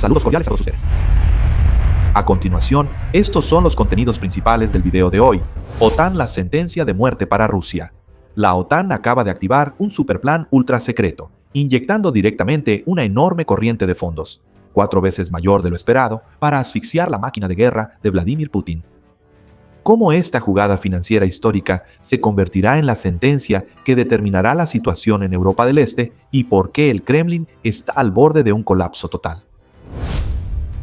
Saludos cordiales a todos ustedes. A continuación, estos son los contenidos principales del video de hoy. OTAN, la sentencia de muerte para Rusia. La OTAN acaba de activar un superplan ultra secreto, inyectando directamente una enorme corriente de fondos, 4 veces mayor de lo esperado, para asfixiar la máquina de guerra de Vladimir Putin. ¿Cómo esta jugada financiera histórica se convertirá en la sentencia que determinará la situación en Europa del Este y por qué el Kremlin está al borde de un colapso total?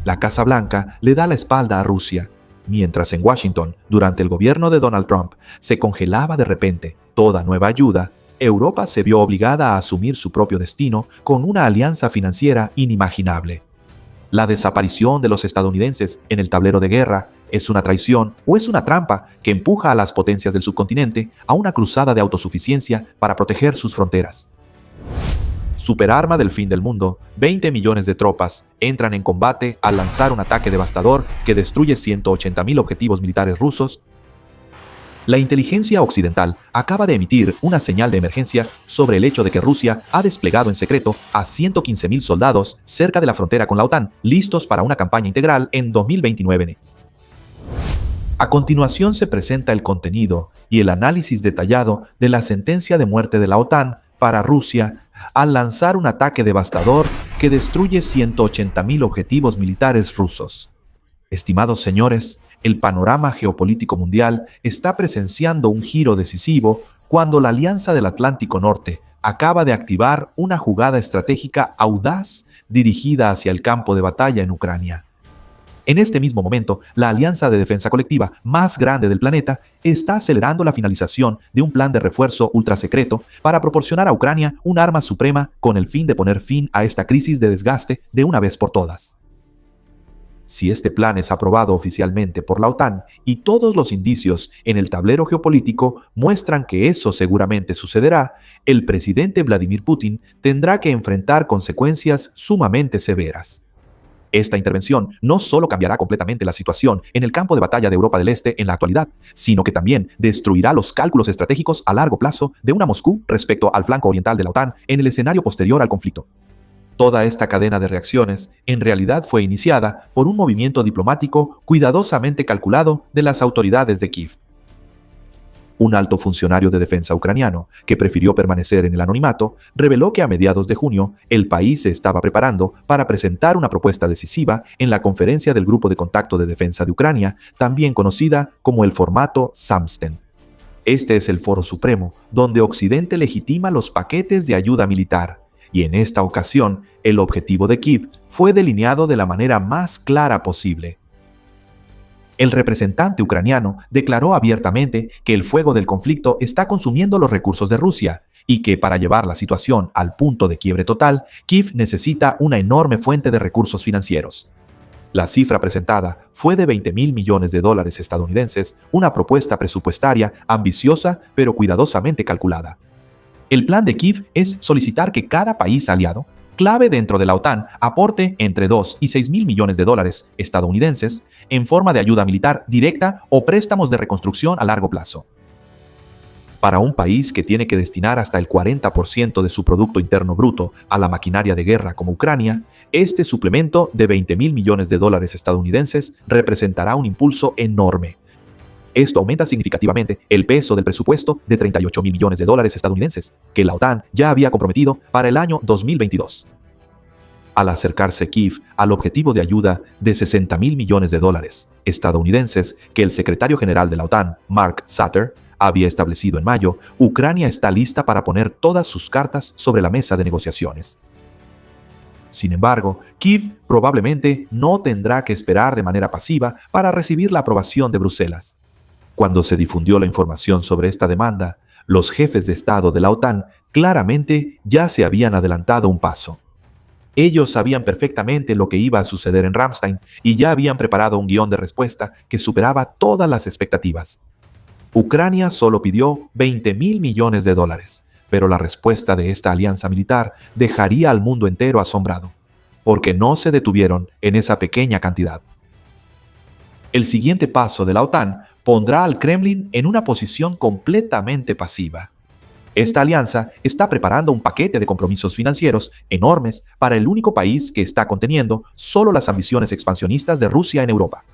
La Casa Blanca le da la espalda a Rusia, mientras en Washington, durante el gobierno de Donald Trump, se congelaba de repente toda nueva ayuda. Europa se vio obligada a asumir su propio destino con una alianza financiera inimaginable. La desaparición de los estadounidenses en el tablero de guerra es una traición o es una trampa que empuja a las potencias del subcontinente a una cruzada de autosuficiencia para proteger sus fronteras. Superarma del fin del mundo, 20 millones de tropas entran en combate al lanzar un ataque devastador que destruye 180.000 objetivos militares rusos. La inteligencia occidental acaba de emitir una señal de emergencia sobre el hecho de que Rusia ha desplegado en secreto a 115.000 soldados cerca de la frontera con la OTAN, listos para una campaña integral en 2029. A continuación se presenta el contenido y el análisis detallado de la sentencia de muerte de la OTAN para Rusia al lanzar un ataque devastador que destruye 180.000 objetivos militares rusos. Estimados señores, el panorama geopolítico mundial está presenciando un giro decisivo cuando la Alianza del Atlántico Norte acaba de activar una jugada estratégica audaz dirigida hacia el campo de batalla en Ucrania. En este mismo momento, la alianza de defensa colectiva más grande del planeta está acelerando la finalización de un plan de refuerzo ultrasecreto para proporcionar a Ucrania un arma suprema con el fin de poner fin a esta crisis de desgaste de una vez por todas. Si este plan es aprobado oficialmente por la OTAN y todos los indicios en el tablero geopolítico muestran que eso seguramente sucederá, el presidente Vladimir Putin tendrá que enfrentar consecuencias sumamente severas. Esta intervención no solo cambiará completamente la situación en el campo de batalla de Europa del Este en la actualidad, sino que también destruirá los cálculos estratégicos a largo plazo de una Moscú respecto al flanco oriental de la OTAN en el escenario posterior al conflicto. Toda esta cadena de reacciones en realidad fue iniciada por un movimiento diplomático cuidadosamente calculado de las autoridades de Kiev. Un alto funcionario de defensa ucraniano, que prefirió permanecer en el anonimato, reveló que a mediados de junio el país se estaba preparando para presentar una propuesta decisiva en la conferencia del Grupo de Contacto de Defensa de Ucrania, también conocida como el formato Samsten. Este es el foro supremo donde Occidente legitima los paquetes de ayuda militar, y en esta ocasión el objetivo de Kiev fue delineado de la manera más clara posible. El representante ucraniano declaró abiertamente que el fuego del conflicto está consumiendo los recursos de Rusia y que para llevar la situación al punto de quiebre total, Kiev necesita una enorme fuente de recursos financieros. La cifra presentada fue de 20.000 millones de dólares estadounidenses, una propuesta presupuestaria ambiciosa pero cuidadosamente calculada. El plan de Kiev es solicitar que cada país aliado clave dentro de la OTAN aporte entre 2 y 6.000 millones de dólares estadounidenses en forma de ayuda militar directa o préstamos de reconstrucción a largo plazo. Para un país que tiene que destinar hasta el 40% de su Producto Interno Bruto a la maquinaria de guerra como Ucrania, este suplemento de 20.000 millones de dólares estadounidenses representará un impulso enorme. Esto aumenta significativamente el peso del presupuesto de 38.000 millones de dólares estadounidenses que la OTAN ya había comprometido para el año 2022. Al acercarse Kiev al objetivo de ayuda de 60.000 millones de dólares estadounidenses que el secretario general de la OTAN, Mark Sutter, había establecido en mayo, Ucrania está lista para poner todas sus cartas sobre la mesa de negociaciones. Sin embargo, Kiev probablemente no tendrá que esperar de manera pasiva para recibir la aprobación de Bruselas. Cuando se difundió la información sobre esta demanda, los jefes de Estado de la OTAN claramente ya se habían adelantado un paso. Ellos sabían perfectamente lo que iba a suceder en Ramstein y ya habían preparado un guión de respuesta que superaba todas las expectativas. Ucrania solo pidió 20.000 millones de dólares, pero la respuesta de esta alianza militar dejaría al mundo entero asombrado, porque no se detuvieron en esa pequeña cantidad. El siguiente paso de la OTAN pondrá al Kremlin en una posición completamente pasiva. Esta alianza está preparando un paquete de compromisos financieros enormes para el único país que está conteniendo solo las ambiciones expansionistas de Rusia en Europa.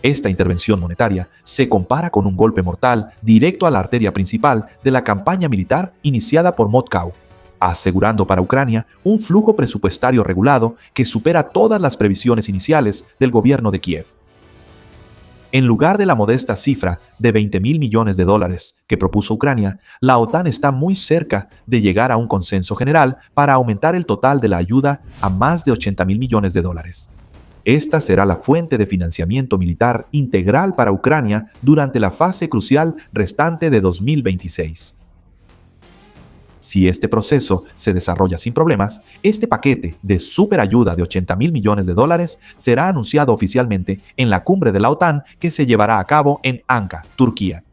Esta intervención monetaria se compara con un golpe mortal directo a la arteria principal de la campaña militar iniciada por Moscú, asegurando para Ucrania un flujo presupuestario regulado que supera todas las previsiones iniciales del gobierno de Kiev. En lugar de la modesta cifra de 20.000 millones de dólares que propuso Ucrania, la OTAN está muy cerca de llegar a un consenso general para aumentar el total de la ayuda a más de 80.000 millones de dólares. Esta será la fuente de financiamiento militar integral para Ucrania durante la fase crucial restante de 2026. Si este proceso se desarrolla sin problemas, este paquete de superayuda de 80.000 millones de dólares será anunciado oficialmente en la cumbre de la OTAN que se llevará a cabo en Ankara, Turquía.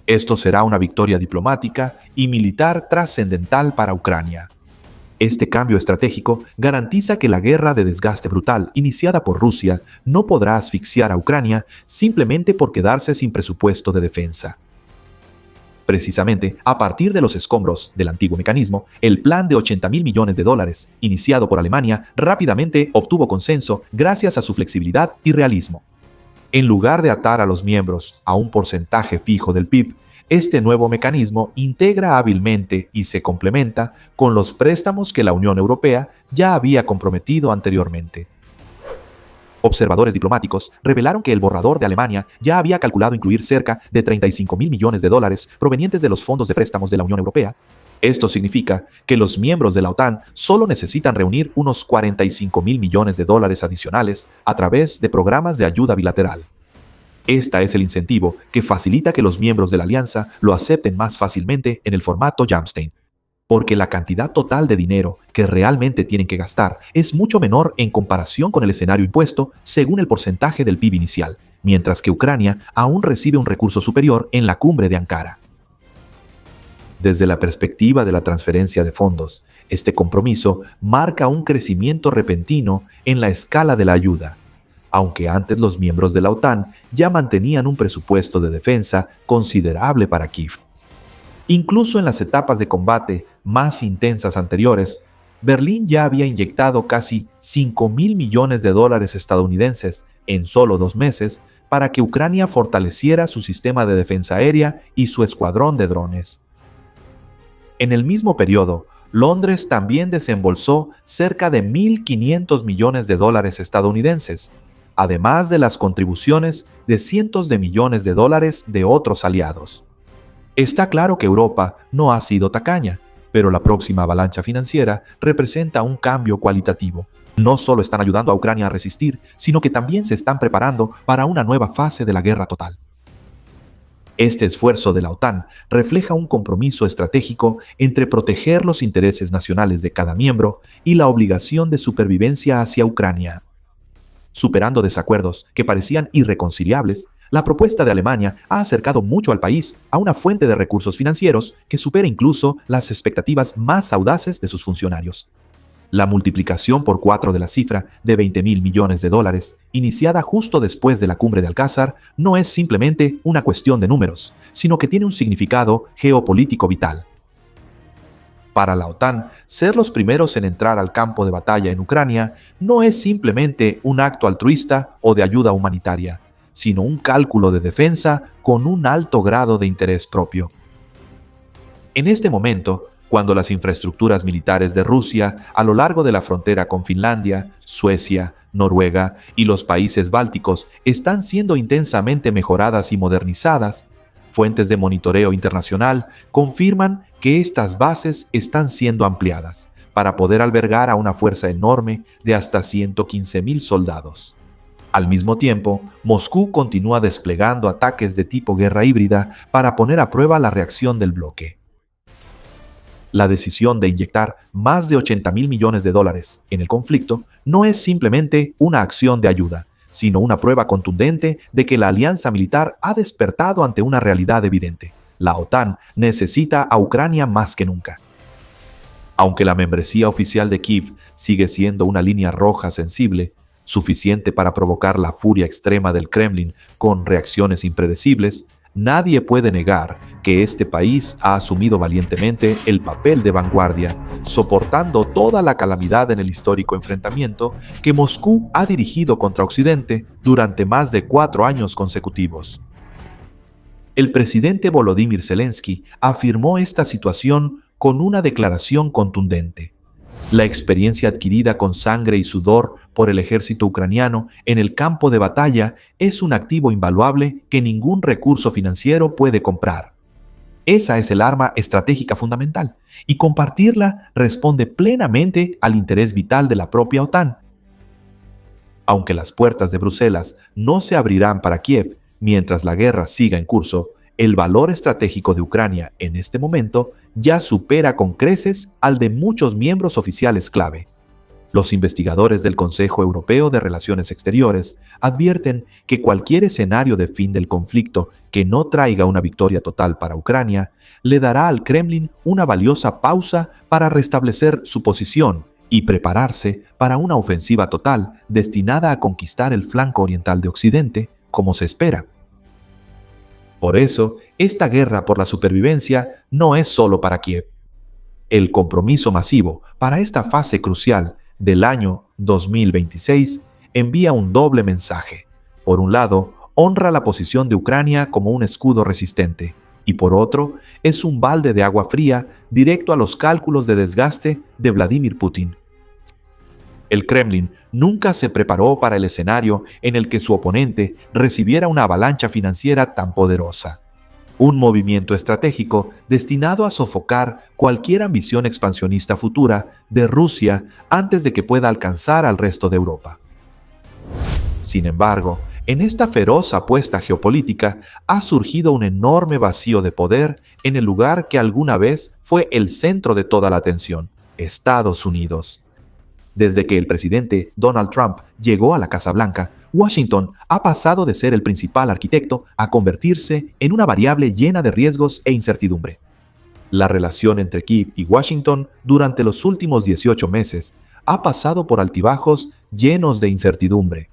Esto será una victoria diplomática y militar trascendental para Ucrania. Este cambio estratégico garantiza que la guerra de desgaste brutal iniciada por Rusia no podrá asfixiar a Ucrania simplemente por quedarse sin presupuesto de defensa. Precisamente, a partir de los escombros del antiguo mecanismo, el plan de 80.000 millones de dólares, iniciado por Alemania, rápidamente obtuvo consenso gracias a su flexibilidad y realismo. En lugar de atar a los miembros a un porcentaje fijo del PIB, este nuevo mecanismo integra hábilmente y se complementa con los préstamos que la Unión Europea ya había comprometido anteriormente. Observadores diplomáticos revelaron que el borrador de Alemania ya había calculado incluir cerca de 35.000 millones de dólares provenientes de los fondos de préstamos de la Unión Europea. Esto significa que los miembros de la OTAN solo necesitan reunir unos 45.000 millones de dólares adicionales a través de programas de ayuda bilateral. Este es el incentivo que facilita que los miembros de la alianza lo acepten más fácilmente en el formato Ramstein, porque la cantidad total de dinero que realmente tienen que gastar es mucho menor en comparación con el escenario impuesto según el porcentaje del PIB inicial, mientras que Ucrania aún recibe un recurso superior en la cumbre de Ankara. Desde la perspectiva de la transferencia de fondos, este compromiso marca un crecimiento repentino en la escala de la ayuda, aunque antes los miembros de la OTAN ya mantenían un presupuesto de defensa considerable para Kiev. Incluso en las etapas de combate más intensas anteriores, Berlín ya había inyectado casi 5.000 millones de dólares estadounidenses en solo 2 meses para que Ucrania fortaleciera su sistema de defensa aérea y su escuadrón de drones. En el mismo periodo, Londres también desembolsó cerca de 1.500 millones de dólares estadounidenses, además de las contribuciones de cientos de millones de dólares de otros aliados. Está claro que Europa no ha sido tacaña, pero la próxima avalancha financiera representa un cambio cualitativo. No solo están ayudando a Ucrania a resistir, sino que también se están preparando para una nueva fase de la guerra total. Este esfuerzo de la OTAN refleja un compromiso estratégico entre proteger los intereses nacionales de cada miembro y la obligación de supervivencia hacia Ucrania. Superando desacuerdos que parecían irreconciliables, la propuesta de Alemania ha acercado mucho al país a una fuente de recursos financieros que supera incluso las expectativas más audaces de sus funcionarios. La multiplicación por 4 de la cifra de 20.000 millones de dólares, iniciada justo después de la cumbre de Alcázar, no es simplemente una cuestión de números, sino que tiene un significado geopolítico vital. Para la OTAN, ser los primeros en entrar al campo de batalla en Ucrania no es simplemente un acto altruista o de ayuda humanitaria, sino un cálculo de defensa con un alto grado de interés propio. En este momento, cuando las infraestructuras militares de Rusia a lo largo de la frontera con Finlandia, Suecia, Noruega y los países bálticos están siendo intensamente mejoradas y modernizadas, fuentes de monitoreo internacional confirman que estas bases están siendo ampliadas para poder albergar a una fuerza enorme de hasta 115.000 soldados. Al mismo tiempo, Moscú continúa desplegando ataques de tipo guerra híbrida para poner a prueba la reacción del bloque. La decisión de inyectar más de 80.000 millones de dólares en el conflicto no es simplemente una acción de ayuda, sino una prueba contundente de que la alianza militar ha despertado ante una realidad evidente. La OTAN necesita a Ucrania más que nunca. Aunque la membresía oficial de Kiev sigue siendo una línea roja sensible, suficiente para provocar la furia extrema del Kremlin con reacciones impredecibles, Nadie puede negar que este país ha asumido valientemente el papel de vanguardia, soportando toda la calamidad en el histórico enfrentamiento que Moscú ha dirigido contra Occidente durante más de 4 años consecutivos. El presidente Volodymyr Zelensky afirmó esta situación con una declaración contundente. La experiencia adquirida con sangre y sudor por el ejército ucraniano en el campo de batalla es un activo invaluable que ningún recurso financiero puede comprar. Esa es el arma estratégica fundamental, y compartirla responde plenamente al interés vital de la propia OTAN. Aunque las puertas de Bruselas no se abrirán para Kiev mientras la guerra siga en curso, el valor estratégico de Ucrania en este momento ya supera con creces al de muchos miembros oficiales clave. Los investigadores del Consejo Europeo de Relaciones Exteriores advierten que cualquier escenario de fin del conflicto que no traiga una victoria total para Ucrania le dará al Kremlin una valiosa pausa para restablecer su posición y prepararse para una ofensiva total destinada a conquistar el flanco oriental de Occidente, como se espera. Por eso, esta guerra por la supervivencia no es solo para Kiev. El compromiso masivo para esta fase crucial del año 2026 envía un doble mensaje. Por un lado, honra la posición de Ucrania como un escudo resistente, y por otro, es un balde de agua fría directo a los cálculos de desgaste de Vladimir Putin. El Kremlin nunca se preparó para el escenario en el que su oponente recibiera una avalancha financiera tan poderosa. Un movimiento estratégico destinado a sofocar cualquier ambición expansionista futura de Rusia antes de que pueda alcanzar al resto de Europa. Sin embargo, en esta feroz apuesta geopolítica ha surgido un enorme vacío de poder en el lugar que alguna vez fue el centro de toda la atención: Estados Unidos. Desde que el presidente Donald Trump llegó a la Casa Blanca, Washington ha pasado de ser el principal arquitecto a convertirse en una variable llena de riesgos e incertidumbre. La relación entre Kiev y Washington durante los últimos 18 meses ha pasado por altibajos llenos de incertidumbre.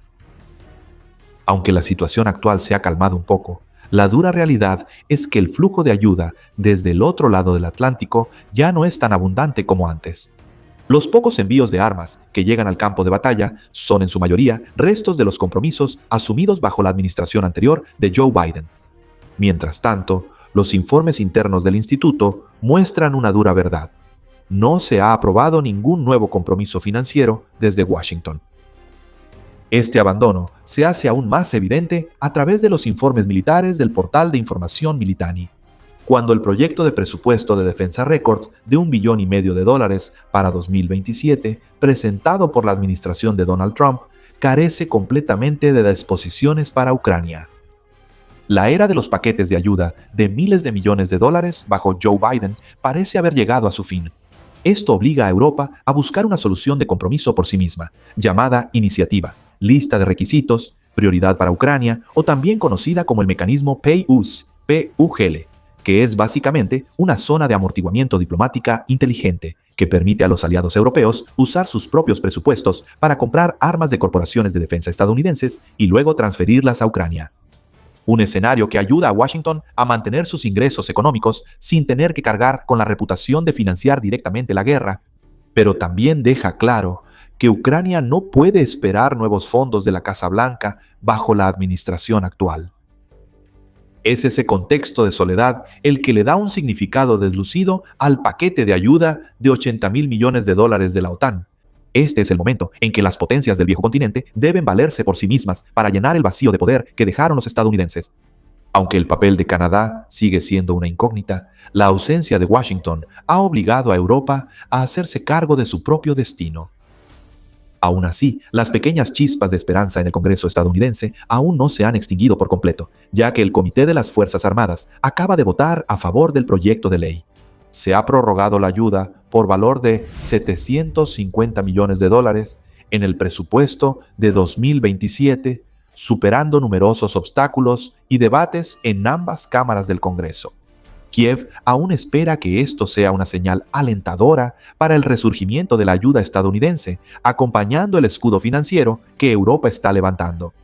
Aunque la situación actual se ha calmado un poco, la dura realidad es que el flujo de ayuda desde el otro lado del Atlántico ya no es tan abundante como antes. Los pocos envíos de armas que llegan al campo de batalla son en su mayoría restos de los compromisos asumidos bajo la administración anterior de Joe Biden. Mientras tanto, los informes internos del instituto muestran una dura verdad: no se ha aprobado ningún nuevo compromiso financiero desde Washington. Este abandono se hace aún más evidente a través de los informes militares del portal de información Militani. Cuando el proyecto de presupuesto de defensa récord de $1,5 billones para 2027, presentado por la administración de Donald Trump, carece completamente de disposiciones para Ucrania. La era de los paquetes de ayuda de miles de millones de dólares bajo Joe Biden parece haber llegado a su fin. Esto obliga a Europa a buscar una solución de compromiso por sí misma, llamada iniciativa, lista de requisitos, prioridad para Ucrania, o también conocida como el mecanismo PUS, PUGL, que es básicamente una zona de amortiguamiento diplomática inteligente que permite a los aliados europeos usar sus propios presupuestos para comprar armas de corporaciones de defensa estadounidenses y luego transferirlas a Ucrania. Un escenario que ayuda a Washington a mantener sus ingresos económicos sin tener que cargar con la reputación de financiar directamente la guerra, pero también deja claro que Ucrania no puede esperar nuevos fondos de la Casa Blanca bajo la administración actual. Es ese contexto de soledad el que le da un significado deslucido al paquete de ayuda de $80,000 millones de la OTAN. Este es el momento en que las potencias del viejo continente deben valerse por sí mismas para llenar el vacío de poder que dejaron los estadounidenses. Aunque el papel de Canadá sigue siendo una incógnita, la ausencia de Washington ha obligado a Europa a hacerse cargo de su propio destino. Aún así, las pequeñas chispas de esperanza en el Congreso estadounidense aún no se han extinguido por completo, ya que el Comité de las Fuerzas Armadas acaba de votar a favor del proyecto de ley. Se ha prorrogado la ayuda por valor de $750 millones en el presupuesto de 2027, superando numerosos obstáculos y debates en ambas cámaras del Congreso. Kiev aún espera que esto sea una señal alentadora para el resurgimiento de la ayuda estadounidense, acompañando el escudo financiero que Europa está levantando.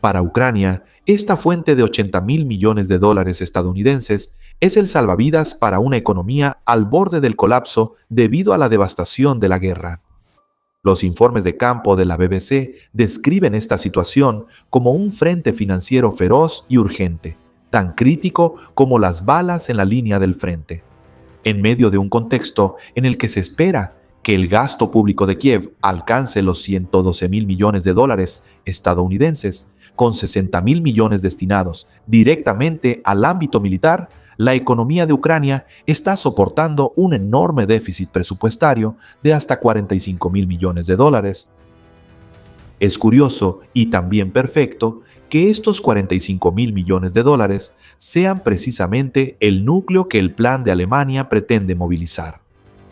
Para Ucrania, esta fuente de 80.000 millones de dólares estadounidenses es el salvavidas para una economía al borde del colapso debido a la devastación de la guerra. Los informes de campo de la BBC describen esta situación como un frente financiero feroz y urgente, tan crítico como las balas en la línea del frente. En medio de un contexto en el que se espera que el gasto público de Kiev alcance los 112.000 millones de dólares estadounidenses, con 60.000 millones destinados directamente al ámbito militar, la economía de Ucrania está soportando un enorme déficit presupuestario de hasta 45.000 millones de dólares. Es curioso y también perfecto que estos 45.000 millones de dólares sean precisamente el núcleo que el plan de Alemania pretende movilizar,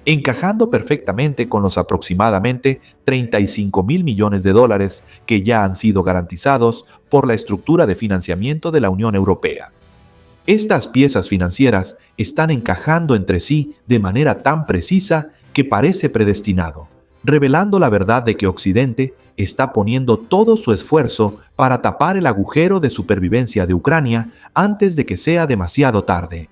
encajando perfectamente con los aproximadamente 35.000 millones de dólares que ya han sido garantizados por la estructura de financiamiento de la Unión Europea. Estas piezas financieras están encajando entre sí de manera tan precisa que parece predestinado, revelando la verdad de que Occidente está poniendo todo su esfuerzo para tapar el agujero de supervivencia de Ucrania antes de que sea demasiado tarde.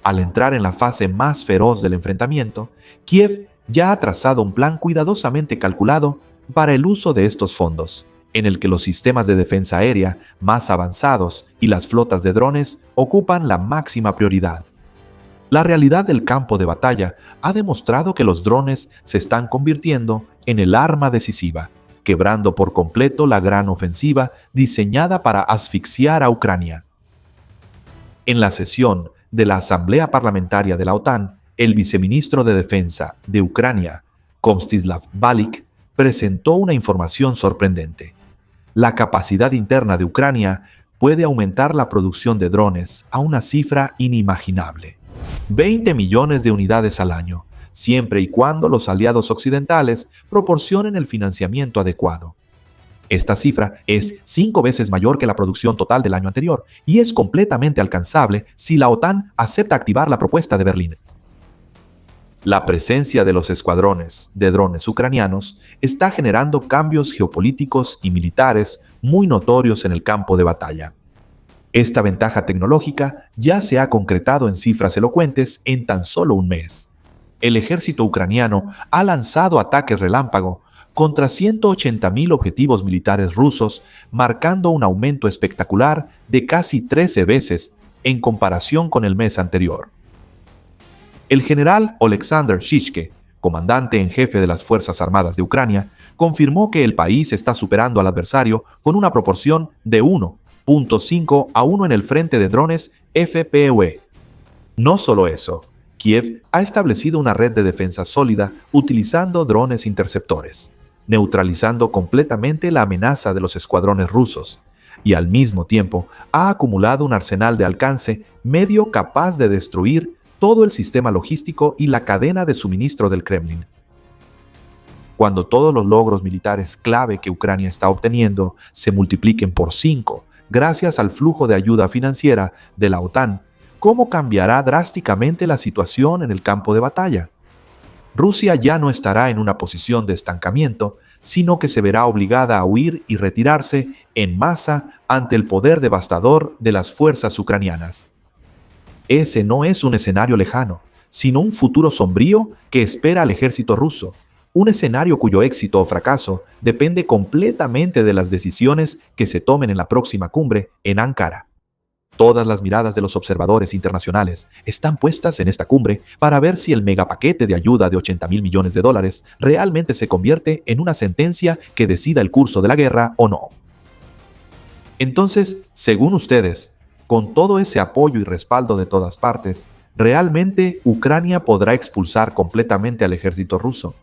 Al entrar en la fase más feroz del enfrentamiento, Kiev ya ha trazado un plan cuidadosamente calculado para el uso de estos fondos, en el que los sistemas de defensa aérea más avanzados y las flotas de drones ocupan la máxima prioridad. La realidad del campo de batalla ha demostrado que los drones se están convirtiendo en el arma decisiva, quebrando por completo la gran ofensiva diseñada para asfixiar a Ucrania. En la sesión de la Asamblea Parlamentaria de la OTAN, el viceministro de Defensa de Ucrania, Kostislav Valik, presentó una información sorprendente. La capacidad interna de Ucrania puede aumentar la producción de drones a una cifra inimaginable: 20 millones de unidades al año, siempre y cuando los aliados occidentales proporcionen el financiamiento adecuado. Esta cifra es 5 veces mayor que la producción total del año anterior y es completamente alcanzable si la OTAN acepta activar la propuesta de Berlín. La presencia de los escuadrones de drones ucranianos está generando cambios geopolíticos y militares muy notorios en el campo de batalla. Esta ventaja tecnológica ya se ha concretado en cifras elocuentes en tan solo un mes. El ejército ucraniano ha lanzado ataques relámpago contra 180.000 objetivos militares rusos, marcando un aumento espectacular de casi 13 veces en comparación con el mes anterior. El general Oleksandr Shishke, comandante en jefe de las Fuerzas Armadas de Ucrania, confirmó que el país está superando al adversario con una proporción de 1.5 a 1 en el frente de drones FPV. No solo eso, Kiev ha establecido una red de defensa sólida utilizando drones interceptores, neutralizando completamente la amenaza de los escuadrones rusos, y al mismo tiempo ha acumulado un arsenal de alcance medio capaz de destruir todo el sistema logístico y la cadena de suministro del Kremlin. Cuando todos los logros militares clave que Ucrania está obteniendo se multipliquen por 5 gracias al flujo de ayuda financiera de la OTAN, ¿cómo cambiará drásticamente la situación en el campo de batalla? Rusia ya no estará en una posición de estancamiento, sino que se verá obligada a huir y retirarse en masa ante el poder devastador de las fuerzas ucranianas. Ese no es un escenario lejano, sino un futuro sombrío que espera al ejército ruso, un escenario cuyo éxito o fracaso depende completamente de las decisiones que se tomen en la próxima cumbre en Ankara. Todas las miradas de los observadores internacionales están puestas en esta cumbre para ver si el megapaquete de ayuda de 80.000 millones de dólares realmente se convierte en una sentencia que decida el curso de la guerra o no. Entonces, según ustedes, con todo ese apoyo y respaldo de todas partes, ¿realmente Ucrania podrá expulsar completamente al ejército ruso?